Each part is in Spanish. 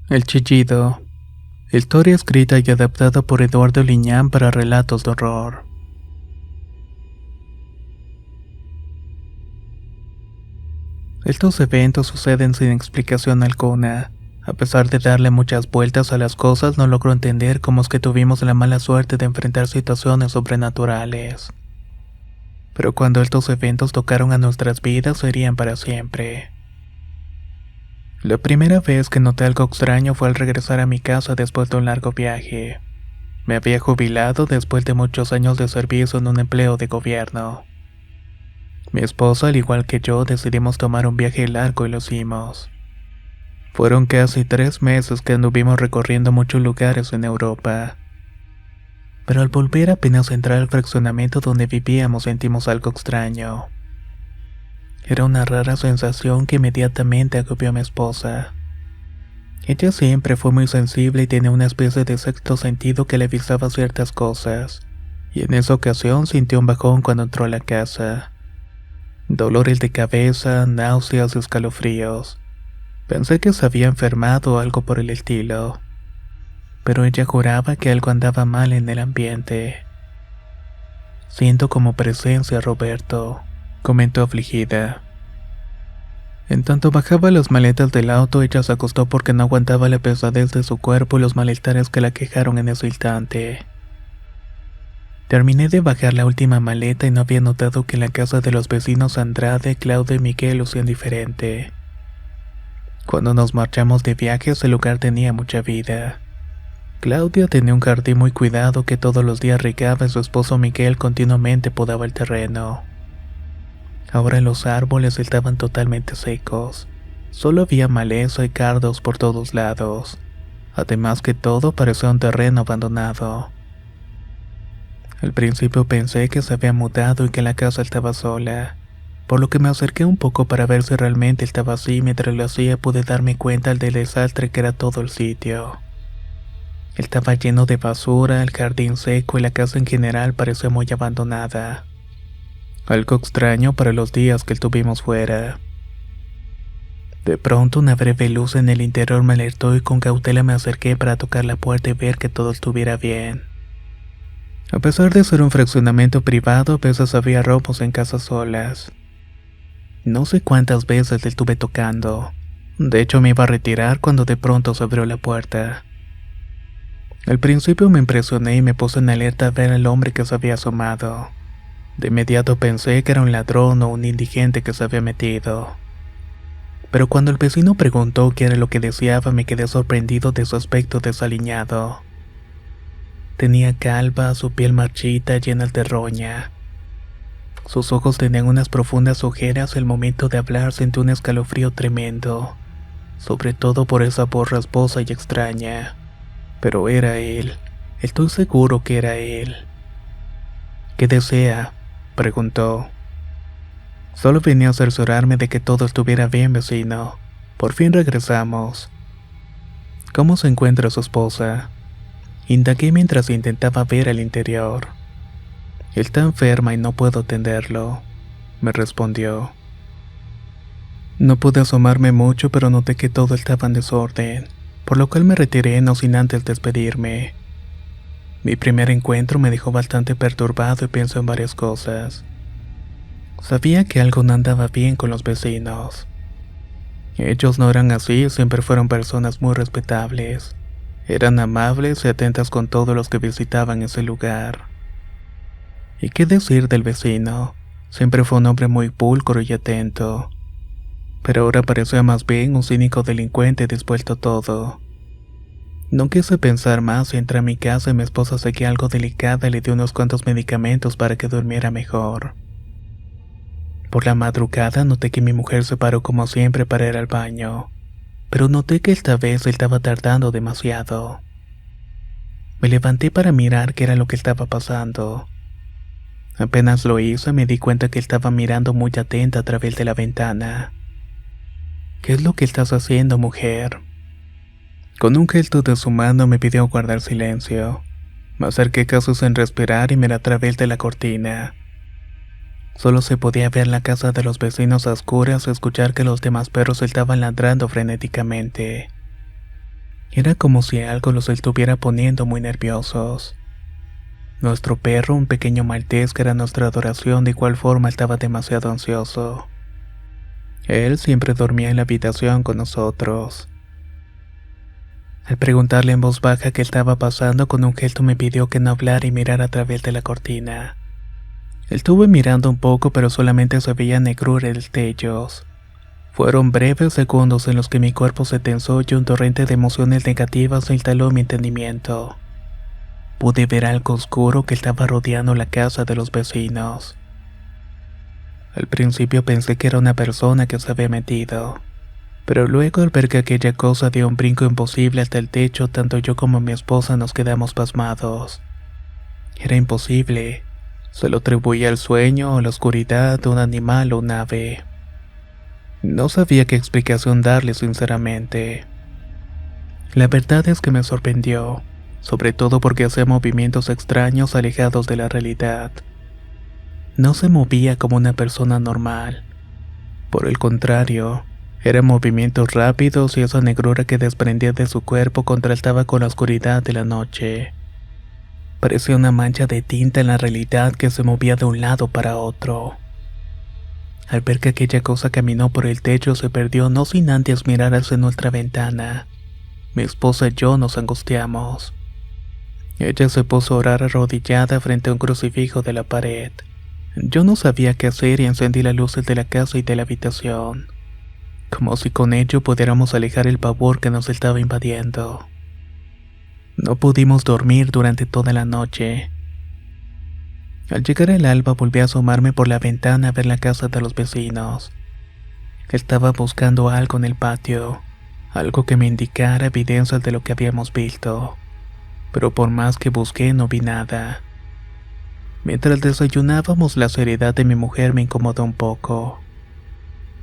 El chillido. Historia escrita y adaptada por Eduardo Liñán para relatos de horror. Estos eventos suceden sin explicación alguna. A pesar de darle muchas vueltas a las cosas, no logro entender cómo es que tuvimos la mala suerte de enfrentar situaciones sobrenaturales. Pero cuando estos eventos tocaron a nuestras vidas, serían para siempre. La primera vez que noté algo extraño fue al regresar a mi casa después de un largo viaje. Me había jubilado después de muchos años de servicio en un empleo de gobierno. Mi esposa, al igual que yo, decidimos tomar un viaje largo y lo hicimos. Fueron casi 3 meses que anduvimos recorriendo muchos lugares en Europa. Pero al volver apenas a entrar al fraccionamiento donde vivíamos sentimos algo extraño. Era una rara sensación que inmediatamente agobió a mi esposa. Ella siempre fue muy sensible y tenía una especie de sexto sentido que le avisaba ciertas cosas, y en esa ocasión sintió un bajón cuando entró a la casa. Dolores de cabeza, náuseas y escalofríos. Pensé que se había enfermado o algo por el estilo, pero ella juraba que algo andaba mal en el ambiente. Siento como presencia, Roberto, comentó afligida. En tanto bajaba las maletas del auto, ella se acostó porque no aguantaba la pesadez de su cuerpo y los malestares que la quejaron en ese instante. Terminé de bajar la última maleta y no había notado que en la casa de los vecinos Andrade, Claudia y Miguel lucían diferente. Cuando nos marchamos de viaje, ese lugar tenía mucha vida. Claudia tenía un jardín muy cuidado que todos los días regaba y su esposo Miguel continuamente podaba el terreno. Ahora los árboles estaban totalmente secos. Solo había maleza y cardos por todos lados. Además que todo parecía un terreno abandonado. Al principio pensé que se había mudado y que la casa estaba sola, por lo que me acerqué un poco para ver si realmente estaba así. Mientras lo hacía pude darme cuenta del desastre que era todo el sitio. Estaba lleno de basura, el jardín seco y la casa en general parecía muy abandonada. Algo extraño para los días que estuvimos fuera. De pronto una breve luz en el interior me alertó y con cautela me acerqué para tocar la puerta y ver que todo estuviera bien. A pesar de ser un fraccionamiento privado, a veces había robos en casas solas. No sé cuántas veces le estuve tocando. De hecho me iba a retirar cuando de pronto se abrió la puerta. Al principio me impresioné y me puse en alerta a ver al hombre que se había asomado. De inmediato pensé que era un ladrón o un indigente que se había metido. Pero cuando el vecino preguntó qué era lo que deseaba, me quedé sorprendido de su aspecto desaliñado. Tenía calva, su piel marchita llena de roña. Sus ojos tenían unas profundas ojeras y al momento de hablar sentí un escalofrío tremendo, sobre todo por esa voz rasposa y extraña. Pero era él, estoy seguro que era él. ¿Qué desea?, preguntó. Solo venía a cerciorarme de que todo estuviera bien, vecino. Por fin regresamos. ¿Cómo se encuentra su esposa?, indagué mientras intentaba ver al interior. Está enferma y no puedo atenderlo, me respondió. No pude asomarme mucho, pero noté que todo estaba en desorden, por lo cual me retiré no sin antes despedirme. Mi primer encuentro me dejó bastante perturbado y pensé en varias cosas. Sabía que algo no andaba bien con los vecinos. Ellos no eran así, siempre fueron personas muy respetables. Eran amables y atentas con todos los que visitaban ese lugar. ¿Y qué decir del vecino? Siempre fue un hombre muy pulcro y atento. Pero ahora parecía más bien un cínico delincuente dispuesto a todo. No quise pensar más y entré a mi casa y mi esposa seguía algo delicada y le di unos cuantos medicamentos para que durmiera mejor. Por la madrugada noté que mi mujer se paró como siempre para ir al baño, pero noté que esta vez estaba tardando demasiado. Me levanté para mirar qué era lo que estaba pasando. Apenas lo hice me di cuenta que estaba mirando muy atenta a través de la ventana. ¿Qué es lo que estás haciendo, mujer?, con un gesto de su mano me pidió guardar silencio. Me acerqué casi sin respirar y miré a través de la cortina. Solo se podía ver la casa de los vecinos a oscuras y escuchar que los demás perros estaban ladrando frenéticamente. Era como si algo los estuviera poniendo muy nerviosos. Nuestro perro, un pequeño maltés que era nuestra adoración, de igual forma estaba demasiado ansioso. Él siempre dormía en la habitación con nosotros. Al preguntarle en voz baja qué estaba pasando, con un gesto me pidió que no hablara y mirara a través de la cortina. Estuve mirando un poco, pero solamente se veía negrura y destellos. Fueron breves segundos en los que mi cuerpo se tensó y un torrente de emociones negativas se instaló en mi entendimiento. Pude ver algo oscuro que estaba rodeando la casa de los vecinos. Al principio pensé que era una persona que se había metido, pero luego al ver que aquella cosa dio un brinco imposible hasta el techo, tanto yo como mi esposa nos quedamos pasmados. Era imposible. Se lo atribuía al sueño o la oscuridad de un animal o un ave. No sabía qué explicación darle sinceramente. La verdad es que me sorprendió, sobre todo porque hacía movimientos extraños alejados de la realidad. No se movía como una persona normal. Por el contrario, eran movimientos rápidos y esa negrura que desprendía de su cuerpo contrastaba con la oscuridad de la noche. Parecía una mancha de tinta en la realidad que se movía de un lado para otro. Al ver que aquella cosa caminó por el techo, se perdió no sin antes mirar hacia nuestra ventana. Mi esposa y yo nos angustiamos. Ella se puso a orar arrodillada frente a un crucifijo de la pared. Yo no sabía qué hacer y encendí las luces de la casa y de la habitación, como si con ello pudiéramos alejar el pavor que nos estaba invadiendo. No pudimos dormir durante toda la noche. Al llegar el alba volví a asomarme por la ventana a ver la casa de los vecinos. Estaba buscando algo en el patio, algo que me indicara evidencias de lo que habíamos visto, pero por más que busqué no vi nada. Mientras desayunábamos, la seriedad de mi mujer me incomodó un poco.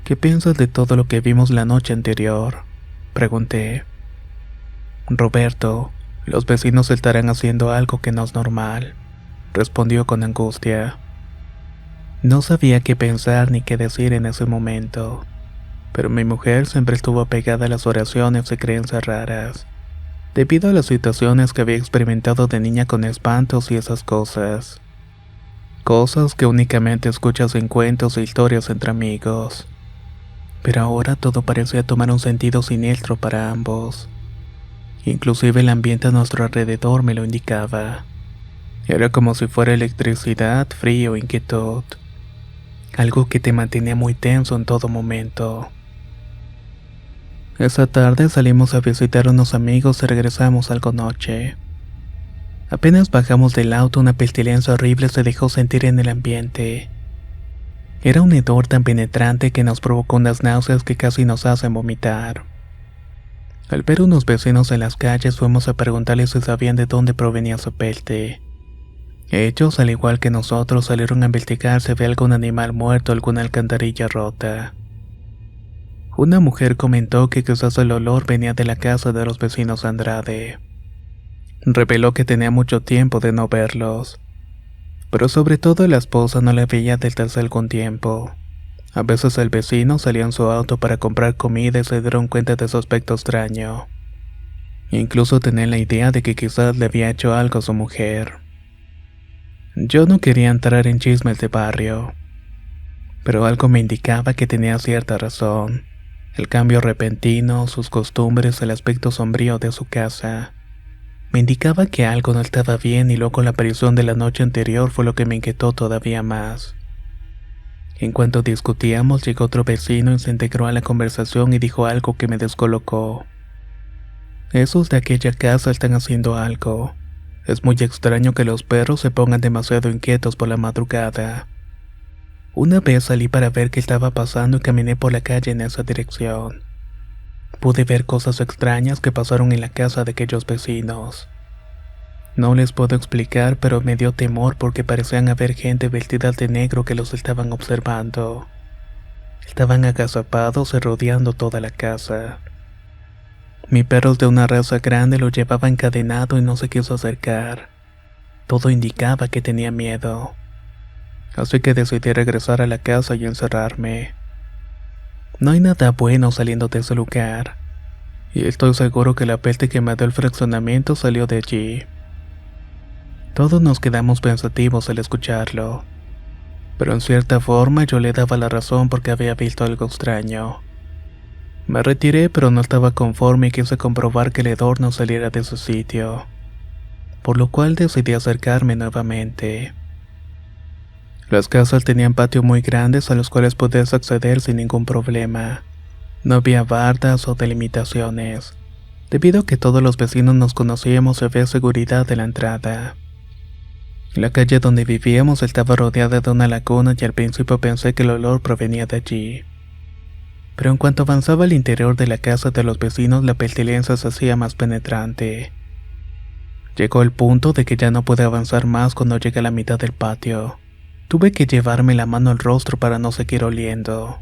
¿Qué piensas de todo lo que vimos la noche anterior?, pregunté. Roberto, los vecinos estarán haciendo algo que no es normal, respondió con angustia. No sabía qué pensar ni qué decir en ese momento, pero mi mujer siempre estuvo apegada a las oraciones y creencias raras, debido a las situaciones que había experimentado de niña con espantos y esas cosas. Cosas que únicamente escuchas en cuentos e historias entre amigos. Pero ahora todo parecía tomar un sentido siniestro para ambos. Inclusive el ambiente a nuestro alrededor me lo indicaba. Era como si fuera electricidad, frío, inquietud. Algo que te mantenía muy tenso en todo momento. Esa tarde salimos a visitar a unos amigos y regresamos algo noche. Apenas bajamos del auto, una pestilencia horrible se dejó sentir en el ambiente. Era un hedor tan penetrante que nos provocó unas náuseas que casi nos hacen vomitar. Al ver unos vecinos en las calles, fuimos a preguntarles si sabían de dónde provenía su peste. Ellos, al igual que nosotros, salieron a investigar si había algún animal muerto o alguna alcantarilla rota. Una mujer comentó que quizás el olor venía de la casa de los vecinos Andrade. Reveló que tenía mucho tiempo de no verlos, pero sobre todo la esposa no la veía desde hace algún tiempo. A veces el vecino salía en su auto para comprar comida y se dieron cuenta de su aspecto extraño. Incluso tenían la idea de que quizás le había hecho algo a su mujer. Yo no quería entrar en chismes de barrio, pero algo me indicaba que tenía cierta razón. El cambio repentino, sus costumbres, el aspecto sombrío de su casa. Me indicaba que algo no estaba bien y luego la aparición de la noche anterior fue lo que me inquietó todavía más. En cuanto discutíamos, llegó otro vecino y se integró a la conversación y dijo algo que me descolocó. Esos de aquella casa están haciendo algo. Es muy extraño que los perros se pongan demasiado inquietos por la madrugada. Una vez salí para ver qué estaba pasando y caminé por la calle en esa dirección. Pude ver cosas extrañas que pasaron en la casa de aquellos vecinos. No les puedo explicar, pero me dio temor porque parecían haber gente vestida de negro que los estaban observando. Estaban agazapados y rodeando toda la casa. Mi perro de una raza grande lo llevaba encadenado y no se quiso acercar. Todo indicaba que tenía miedo. Así que decidí regresar a la casa y encerrarme. No hay nada bueno saliendo de ese lugar. y estoy seguro que la peste que mató el fraccionamiento salió de allí. Todos nos quedamos pensativos al escucharlo, pero en cierta forma yo le daba la razón porque había visto algo extraño. Me retiré, pero no estaba conforme y quise comprobar que el hedor no saliera de su sitio, por lo cual decidí acercarme nuevamente. Las casas tenían patios muy grandes a los cuales podías acceder sin ningún problema. No había bardas o delimitaciones, debido a que todos los vecinos nos conocíamos y había seguridad de la entrada. La calle donde vivíamos estaba rodeada de una laguna y al principio pensé que el olor provenía de allí. Pero en cuanto avanzaba al interior de la casa de los vecinos, la pestilencia se hacía más penetrante. Llegó el punto de que ya no pude avanzar más cuando llegué a la mitad del patio. Tuve que llevarme la mano al rostro para no seguir oliendo.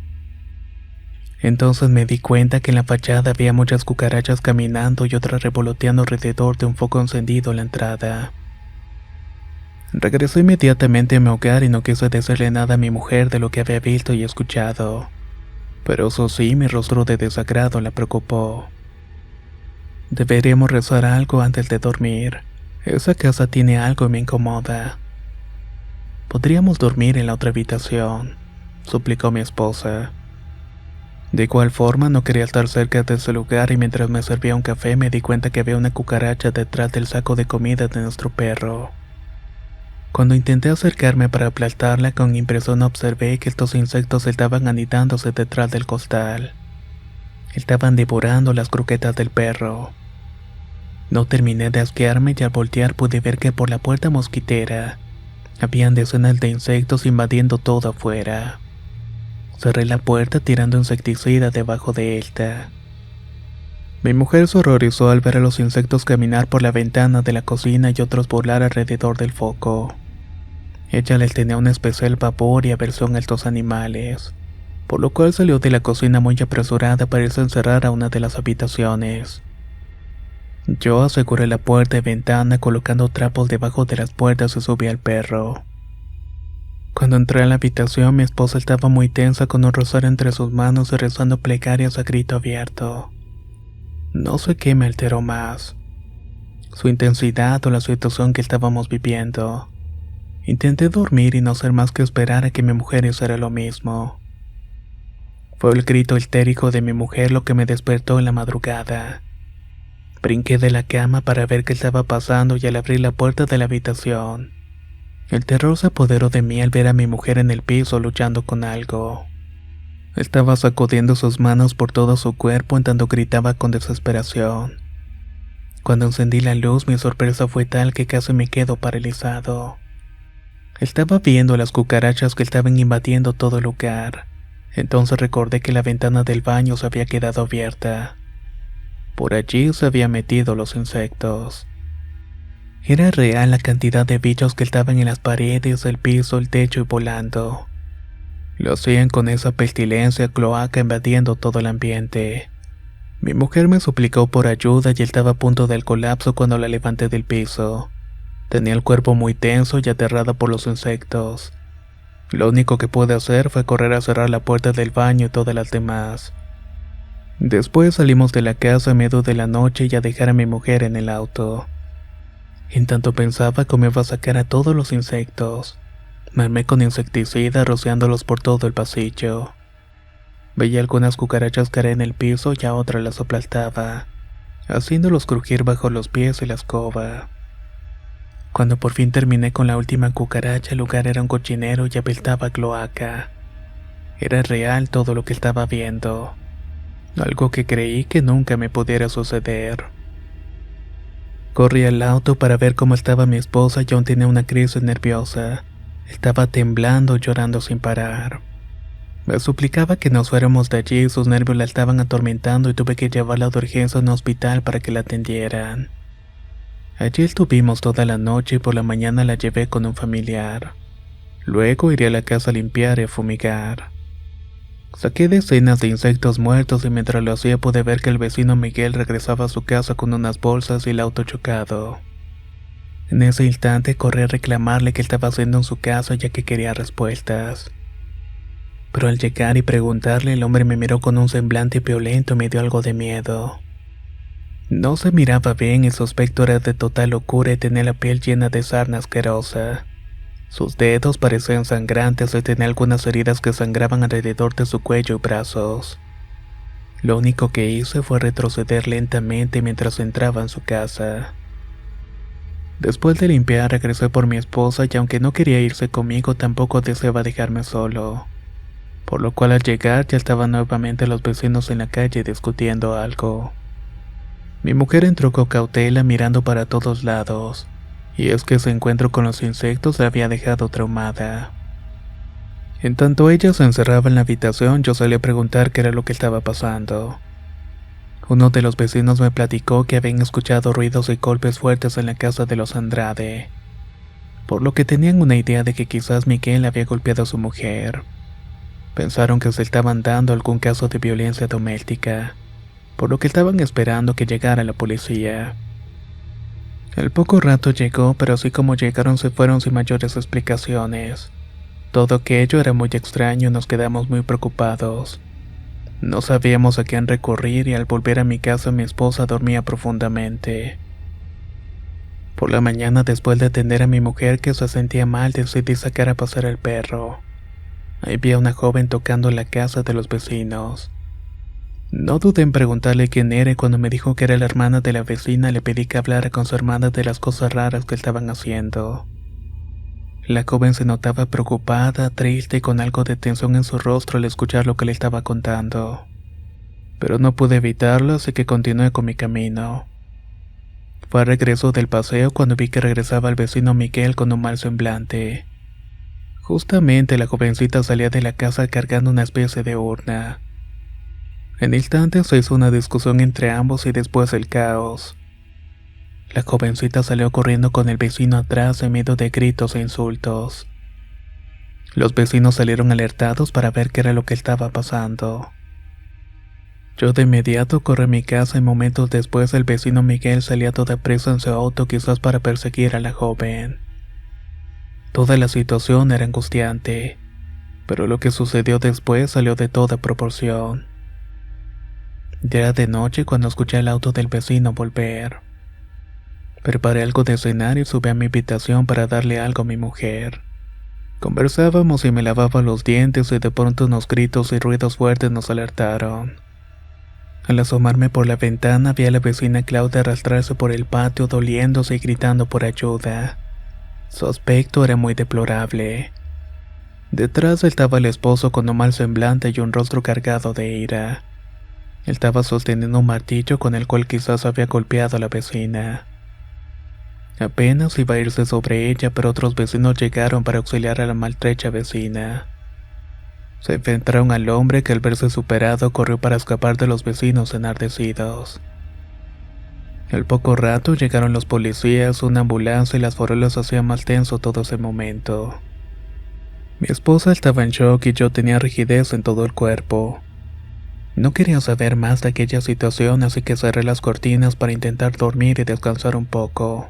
Entonces me di cuenta que en la fachada había muchas cucarachas caminando y otras revoloteando alrededor de un foco encendido en la entrada. Regresé inmediatamente a mi hogar y no quise decirle nada a mi mujer de lo que había visto y escuchado. Pero eso sí, mi rostro de desagrado la preocupó. Deberíamos rezar algo antes de dormir. Esa casa tiene algo y me incomoda. Podríamos dormir en la otra habitación, suplicó mi esposa. De igual forma, no quería estar cerca de ese lugar y mientras me servía un café me di cuenta que había una cucaracha detrás del saco de comida de nuestro perro. Cuando intenté acercarme para aplastarla, con impresión observé que estos insectos estaban anidándose detrás del costal. Estaban devorando las croquetas del perro. No terminé de asquearme y al voltear pude ver que por la puerta mosquitera habían decenas de insectos invadiendo todo afuera. Cerré la puerta tirando insecticida debajo de esta. Mi mujer se horrorizó al ver a los insectos caminar por la ventana de la cocina y otros volar alrededor del foco. Ella les tenía un especial pavor y aversión a estos animales, por lo cual salió de la cocina muy apresurada para irse a encerrar a una de las habitaciones. Yo aseguré la puerta y ventana colocando trapos debajo de las puertas y subí al perro. Cuando entré a la habitación, mi esposa estaba muy tensa con un rosario entre sus manos y rezando plegarias a grito abierto. No sé qué me alteró más, su intensidad o la situación que estábamos viviendo. Intenté dormir y no hacer más que esperar a que mi mujer hiciera lo mismo. Fue el grito histérico de mi mujer lo que me despertó en la madrugada. Brinqué de la cama para ver qué estaba pasando y al abrir la puerta de la habitación, el terror se apoderó de mí al ver a mi mujer en el piso luchando con algo. Estaba sacudiendo sus manos por todo su cuerpo en tanto gritaba con desesperación. Cuando encendí la luz, mi sorpresa fue tal que casi me quedo paralizado. Estaba viendo las cucarachas que estaban invadiendo todo el lugar. Entonces recordé que la ventana del baño se había quedado abierta. Por allí se habían metido los insectos. Era real la cantidad de bichos que estaban en las paredes, el piso, el techo y volando. Lo hacían con esa pestilencia cloaca invadiendo todo el ambiente. Mi mujer me suplicó por ayuda y estaba a punto del colapso cuando la levanté del piso. Tenía el cuerpo muy tenso y aterrada por los insectos. Lo único que pude hacer fue correr a cerrar la puerta del baño y todas las demás. Después salimos de la casa a medio de la noche y a dejar a mi mujer en el auto. En tanto pensaba cómo iba a sacar a todos los insectos. Me armé con insecticida rociándolos por todo el pasillo. Veía algunas cucarachas caer en el piso y a otras las aplastaba, haciéndolos crujir bajo los pies y la escoba. Cuando por fin terminé con la última cucaracha, el lugar era un cochinero y apestaba a cloaca. Era real todo lo que estaba viendo, algo que creí que nunca me pudiera suceder. Corrí al auto para ver cómo estaba mi esposa y aún tenía una crisis nerviosa. Estaba temblando, llorando sin parar. Me suplicaba que nos fuéramos de allí, sus nervios la estaban atormentando y tuve que llevarla de urgencia a un hospital para que la atendieran. Allí estuvimos toda la noche y por la mañana la llevé con un familiar. Luego iré a la casa a limpiar y a fumigar. Saqué decenas de insectos muertos y mientras lo hacía pude ver que el vecino Miguel regresaba a su casa con unas bolsas y el auto chocado. En ese instante corrí a reclamarle qué estaba haciendo en su casa ya que quería respuestas. Pero al llegar y preguntarle, el hombre me miró con un semblante violento y me dio algo de miedo. No se miraba bien y su aspecto era de total locura y tenía la piel llena de sarna asquerosa. Sus dedos parecían sangrantes y tenía algunas heridas que sangraban alrededor de su cuello y brazos. Lo único que hice fue retroceder lentamente mientras entraba en su casa. Después de limpiar, regresé por mi esposa y aunque no quería irse conmigo, tampoco deseaba dejarme solo. Por lo cual al llegar ya estaban nuevamente los vecinos en la calle discutiendo algo. Mi mujer entró con cautela mirando para todos lados, y es que ese encuentro con los insectos la había dejado traumada. En tanto ella se encerraba en la habitación, yo salí a preguntar qué era lo que estaba pasando. Uno de los vecinos me platicó que habían escuchado ruidos y golpes fuertes en la casa de los Andrade, por lo que tenían una idea de que quizás Miguel había golpeado a su mujer. Pensaron que se estaban dando algún caso de violencia doméstica, por lo que estaban esperando que llegara la policía. Al poco rato llegó, pero así como llegaron se fueron sin mayores explicaciones. Todo aquello era muy extraño y nos quedamos muy preocupados. No sabíamos a quién recurrir y al volver a mi casa mi esposa dormía profundamente. Por la mañana, después de atender a mi mujer que se sentía mal, decidí sacar a pasear al perro. Ahí vi a una joven tocando la casa de los vecinos. No dudé en preguntarle quién era y cuando me dijo que era la hermana de la vecina le pedí que hablara con su hermana de las cosas raras que estaban haciendo. La joven se notaba preocupada, triste y con algo de tensión en su rostro al escuchar lo que le estaba contando. Pero no pude evitarlo, así que continué con mi camino. Fue a regreso del paseo cuando vi que regresaba el vecino Miguel con un mal semblante. Justamente la jovencita salía de la casa cargando una especie de urna. En instantes se hizo una discusión entre ambos y después el caos. La jovencita salió corriendo con el vecino atrás en medio de gritos e insultos. Los vecinos salieron alertados para ver qué era lo que estaba pasando. Yo de inmediato corrí a mi casa y momentos después el vecino Miguel salía a toda prisa en su auto quizás para perseguir a la joven. Toda la situación era angustiante, pero lo que sucedió después salió de toda proporción. Ya era de noche cuando escuché el auto del vecino volver. Preparé algo de cenar y subí a mi habitación para darle algo a mi mujer. Conversábamos y me lavaba los dientes y de pronto unos gritos y ruidos fuertes nos alertaron. Al asomarme por la ventana vi a la vecina Claudia arrastrarse por el patio doliéndose y gritando por ayuda. Su aspecto era muy deplorable. Detrás estaba el esposo con un mal semblante y un rostro cargado de ira. Él estaba sosteniendo un martillo con el cual quizás había golpeado a la vecina. Apenas iba a irse sobre ella, pero otros vecinos llegaron para auxiliar a la maltrecha vecina. Se enfrentaron al hombre que al verse superado corrió para escapar de los vecinos enardecidos. Al poco rato llegaron los policías, una ambulancia y las farolas hacían más tenso todo ese momento. Mi esposa estaba en shock y yo tenía rigidez en todo el cuerpo. No quería saber más de aquella situación, así que cerré las cortinas para intentar dormir y descansar un poco.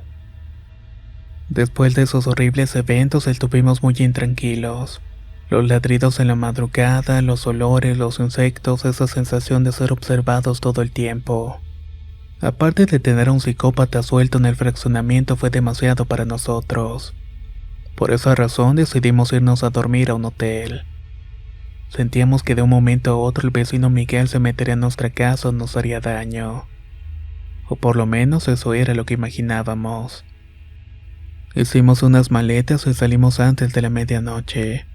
Después de esos horribles eventos estuvimos muy intranquilos. Los ladridos en la madrugada, los olores, los insectos, esa sensación de ser observados todo el tiempo. Aparte de tener a un psicópata suelto en el fraccionamiento fue demasiado para nosotros. Por esa razón decidimos irnos a dormir a un hotel. Sentíamos que de un momento a otro el vecino Miguel se metería en nuestra casa o nos haría daño. O por lo menos eso era lo que imaginábamos. Hicimos unas maletas y salimos antes de la medianoche.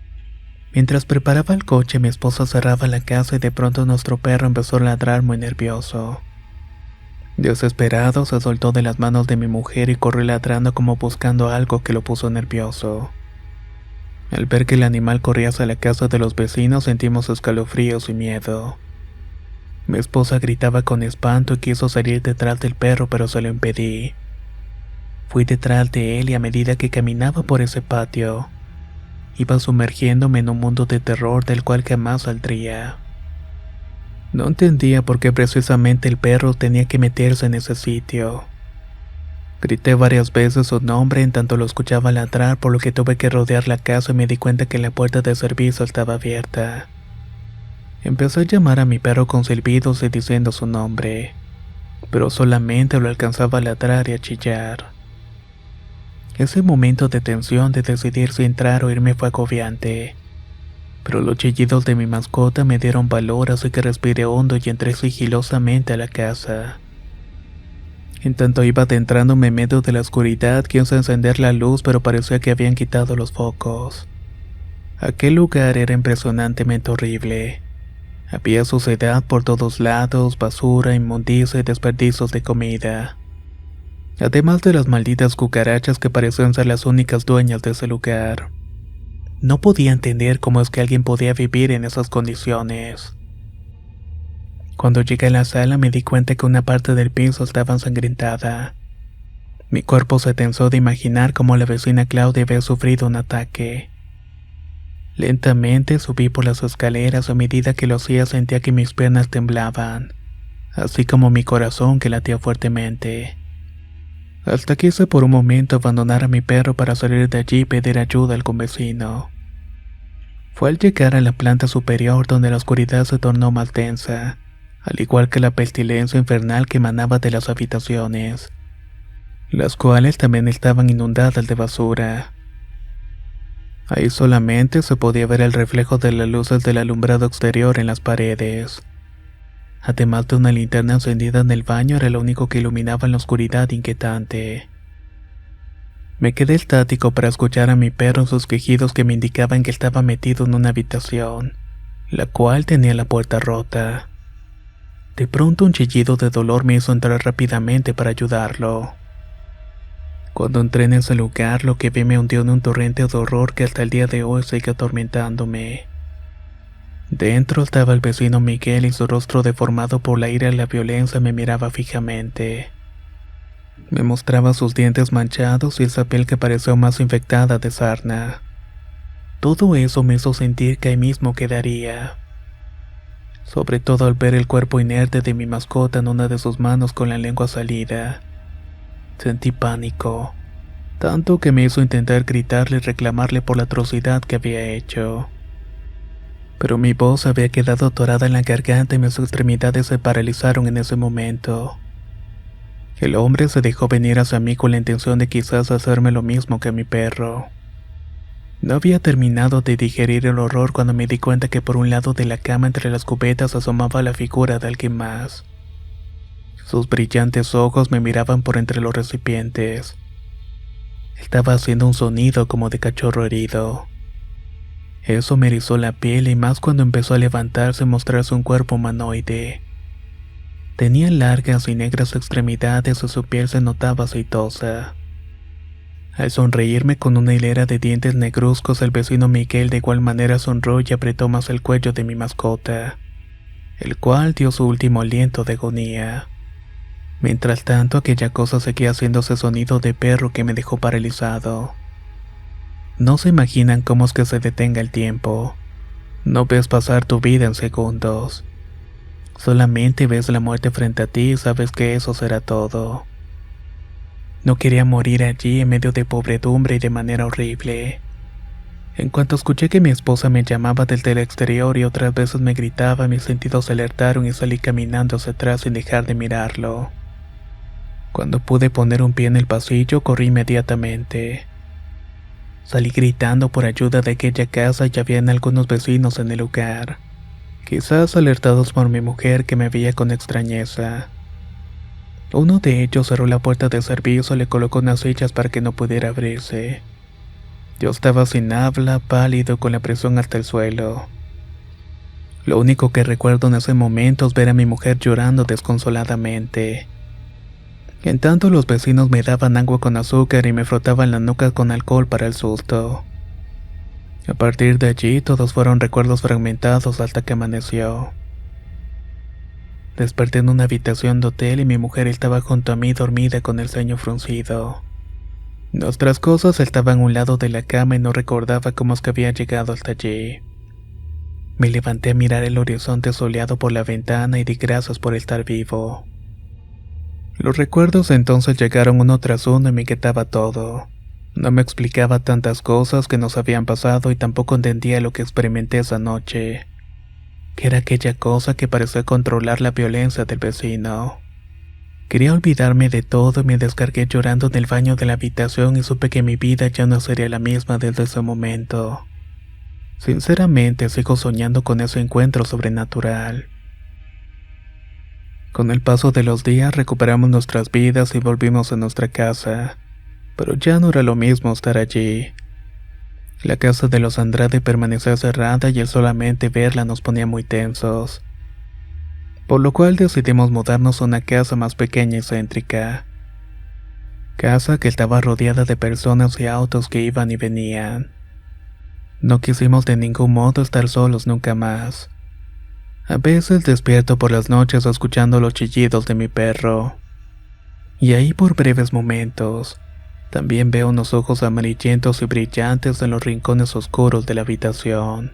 Mientras preparaba el coche, mi esposa cerraba la casa y de pronto nuestro perro empezó a ladrar muy nervioso. Desesperado, se soltó de las manos de mi mujer y corrió ladrando como buscando algo que lo puso nervioso. Al ver que el animal corría hacia la casa de los vecinos, sentimos escalofríos y miedo. Mi esposa gritaba con espanto y quiso salir detrás del perro, pero se lo impedí. Fui detrás de él y a medida que caminaba por ese patio, iba sumergiéndome en un mundo de terror del cual jamás saldría. No entendía por qué precisamente el perro tenía que meterse en ese sitio. Grité varias veces su nombre en tanto lo escuchaba ladrar, por lo que tuve que rodear la casa y me di cuenta que la puerta de servicio estaba abierta. Empecé a llamar a mi perro con silbidos y diciendo su nombre, pero solamente lo alcanzaba a ladrar y a chillar. Ese momento de tensión de decidir si entrar o irme fue agobiante, pero los chillidos de mi mascota me dieron valor, así que respiré hondo y entré sigilosamente a la casa. En tanto iba adentrándome en medio de la oscuridad, quise encender la luz, pero parecía que habían quitado los focos. Aquel lugar era impresionantemente horrible. Había suciedad por todos lados, basura, inmundicia y desperdicios de comida. Además de las malditas cucarachas que parecían ser las únicas dueñas de ese lugar. No podía entender cómo es que alguien podía vivir en esas condiciones. Cuando llegué a la sala me di cuenta que una parte del piso estaba ensangrentada. Mi cuerpo se tensó de imaginar cómo la vecina Claudia había sufrido un ataque. Lentamente subí por las escaleras. A medida que lo hacía sentía que mis piernas temblaban, así como mi corazón que latía fuertemente. Hasta quise por un momento abandonar a mi perro para salir de allí y pedir ayuda a algún vecino. Fue al llegar a la planta superior donde la oscuridad se tornó más densa, al igual que la pestilencia infernal que emanaba de las habitaciones, las cuales también estaban inundadas de basura. Ahí solamente se podía ver el reflejo de las luces del alumbrado exterior en las paredes. Además de una linterna encendida en el baño, era lo único que iluminaba en la oscuridad inquietante. Me quedé estático para escuchar a mi perro en sus quejidos que me indicaban que estaba metido en una habitación, la cual tenía la puerta rota. De pronto un chillido de dolor me hizo entrar rápidamente para ayudarlo. Cuando entré en ese lugar, lo que vi me hundió en un torrente de horror que hasta el día de hoy sigue atormentándome. Dentro estaba el vecino Miguel y su rostro deformado por la ira y la violencia me miraba fijamente. Me mostraba sus dientes manchados y esa piel que parecía más infectada de sarna. Todo eso me hizo sentir que ahí mismo quedaría. Sobre todo al ver el cuerpo inerte de mi mascota en una de sus manos con la lengua salida. Sentí pánico, tanto que me hizo intentar gritarle y reclamarle por la atrocidad que había hecho. Pero mi voz había quedado atorada en la garganta y mis extremidades se paralizaron en ese momento. El hombre se dejó venir hacia mí con la intención de quizás hacerme lo mismo que a mi perro. No había terminado de digerir el horror cuando me di cuenta que por un lado de la cama entre las cubetas asomaba la figura de alguien más. Sus brillantes ojos me miraban por entre los recipientes. Estaba haciendo un sonido como de cachorro herido. Eso me erizó la piel y más cuando empezó a levantarse y mostrarse un cuerpo humanoide. Tenía largas y negras extremidades y su piel se notaba aceitosa. Al sonreírme con una hilera de dientes negruzcos, el vecino Miguel de igual manera sonrió y apretó más el cuello de mi mascota, el cual dio su último aliento de agonía. Mientras tanto, aquella cosa seguía haciendo ese sonido de perro que me dejó paralizado. No se imaginan cómo es que se detenga el tiempo. No ves pasar tu vida en segundos. Solamente ves la muerte frente a ti y sabes que eso será todo. No quería morir allí en medio de pobredumbre y de manera horrible. En cuanto escuché que mi esposa me llamaba desde el exterior y otras veces me gritaba, mis sentidos se alertaron y salí caminando hacia atrás sin dejar de mirarlo. Cuando pude poner un pie en el pasillo, corrí inmediatamente. Salí gritando por ayuda de aquella casa y habían algunos vecinos en el lugar, quizás alertados por mi mujer que me veía con extrañeza. Uno de ellos cerró la puerta de servicio y le colocó unas sillas para que no pudiera abrirse. Yo estaba sin habla, pálido, con la presión hasta el suelo. Lo único que recuerdo en ese momento es ver a mi mujer llorando desconsoladamente. En tanto los vecinos me daban agua con azúcar y me frotaban la nuca con alcohol para el susto. A partir de allí todos fueron recuerdos fragmentados hasta que amaneció. Desperté en una habitación de hotel y mi mujer estaba junto a mí dormida con el ceño fruncido. Nuestras cosas estaban a un lado de la cama y no recordaba cómo es que había llegado hasta allí. Me levanté a mirar el horizonte soleado por la ventana y di gracias por estar vivo. Los recuerdos entonces llegaron uno tras uno y me inquietaba todo. No me explicaba tantas cosas que nos habían pasado y tampoco entendía lo que experimenté esa noche. ¿Qué era aquella cosa que parecía controlar la violencia del vecino? Quería olvidarme de todo y me descargué llorando en el baño de la habitación y supe que mi vida ya no sería la misma desde ese momento. Sinceramente, sigo soñando con ese encuentro sobrenatural. Con el paso de los días recuperamos nuestras vidas y volvimos a nuestra casa, pero ya no era lo mismo estar allí. La casa de los Andrade permanecía cerrada y el solamente verla nos ponía muy tensos, por lo cual decidimos mudarnos a una casa más pequeña y céntrica. Casa que estaba rodeada de personas y autos que iban y venían. No quisimos de ningún modo estar solos nunca más. A veces despierto por las noches escuchando los chillidos de mi perro. Y ahí por breves momentos, también veo unos ojos amarillentos y brillantes en los rincones oscuros de la habitación.